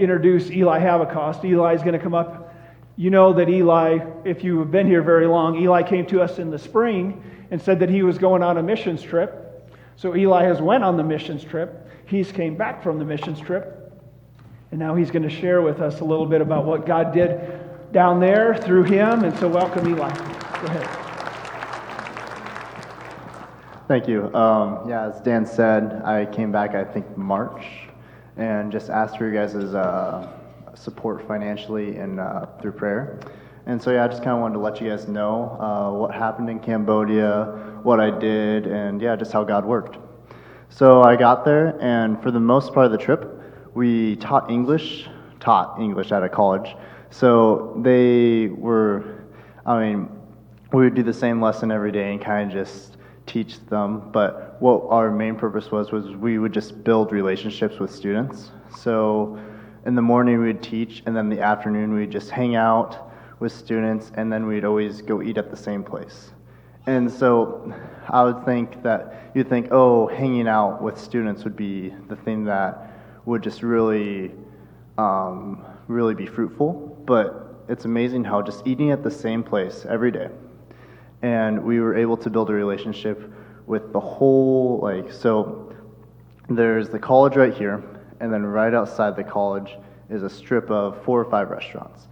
Introduce Eli Havecost. Eli is going to come up. You know that Eli, if you have been here very long, Eli came to us in the spring and said that he was going on a missions trip. So Eli has went on the missions trip. He's came back from the missions trip. And now he's going to share with us a little bit about what God did down there through him. And so welcome, Eli. Go ahead. Thank you. As Dan said, I came back, I think, March, and just asked for you guys' support financially and through prayer. And so, I just kind of wanted to let you guys know what happened in Cambodia, what I did, and just how God worked. So I got there, and for the most part of the trip, we taught English at a college. So we would do the same lesson every day and kind of just teach them, but what our main purpose was we would just build relationships with students. So in the morning we'd teach, and then in the afternoon we'd just hang out with students, and then we'd always go eat at the same place. And so I would think that you'd think, hanging out with students would be the thing that would just really be fruitful, but it's amazing how just eating at the same place every day, and we were able to build a relationship with the whole, so there's the college right here, and then right outside the college is a strip of 4 or 5 restaurants.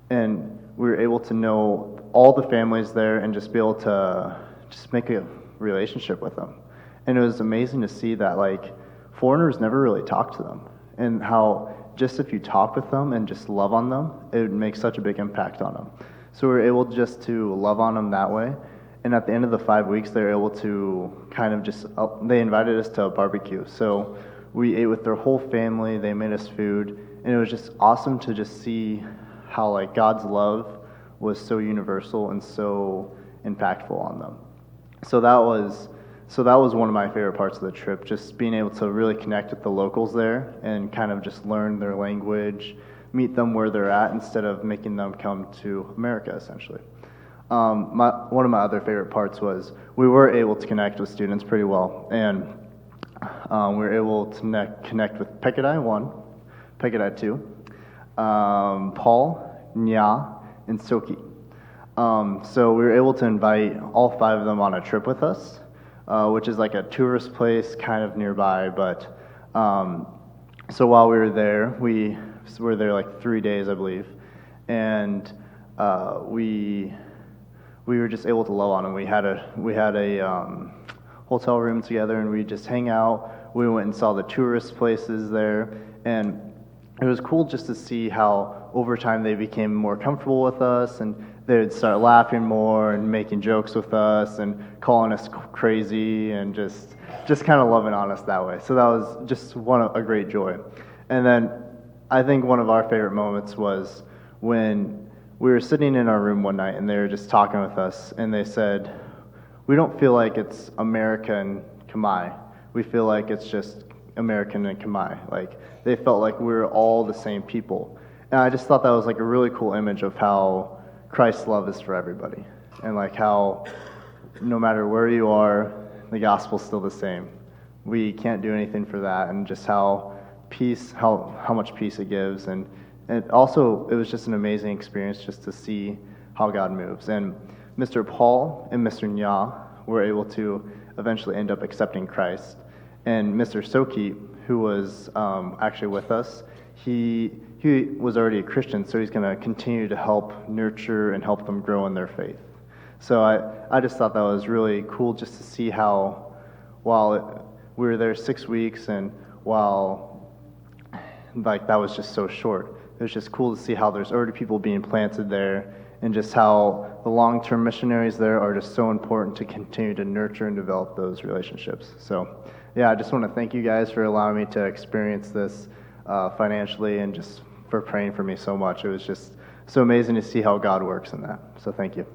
And we were able to know all the families there and just be able to just make a relationship with them. And it was amazing to see that, foreigners never really talk to them, and how just if you talk with them and just love on them, it would make such a big impact on them. So we were able just to love on them that way. And at the end of the 5 weeks, they were able to kind of they invited us to a barbecue. So we ate with their whole family, they made us food, and it was just awesome to just see how God's love was so universal and so impactful on them. So that was one of my favorite parts of the trip, just being able to really connect with the locals there and kind of just learn their language, meet them where they're at instead of making them come to America, essentially. One of my other favorite parts was we were able to connect with students pretty well, and we were able to connect with Pekadai 1, Pekadai 2, Paul, Nya, and Soki. So we were able to invite all 5 of them on a trip with us, which is like a tourist place kind of nearby, but so while we were there, we were there 3 days, I believe, and we were just able to love on them. We had a hotel room together, and we just hang out. We went and saw the tourist places there, and it was cool just to see how over time they became more comfortable with us, and they would start laughing more and making jokes with us and calling us crazy and just kind of loving on us that way. So that was just a great joy. And then I think one of our favorite moments was when we were sitting in our room one night and they were just talking with us, and they said, "We don't feel like it's America and Khmer. We feel like it's just American and Khmer." They felt like we were all the same people. And I just thought that was a really cool image of how Christ's love is for everybody, and how no matter where you are, the gospel's still the same. We can't do anything for that, and just how much peace it gives. And also, it was just an amazing experience just to see how God moves. And Mr. Paul and Mr. Nya were able to eventually end up accepting Christ. And Mr. Soki, who was actually with us, he was already a Christian, so he's going to continue to help nurture and help them grow in their faith. So I just thought that was really cool just to see how, while we were there 6 weeks, and while that was just so short, it was just cool to see how there's already people being planted there, and just how the long-term missionaries there are just so important to continue to nurture and develop those relationships. So I just want to thank you guys for allowing me to experience this financially, and just for praying for me so much. It was just so amazing to see how God works in that. So thank you.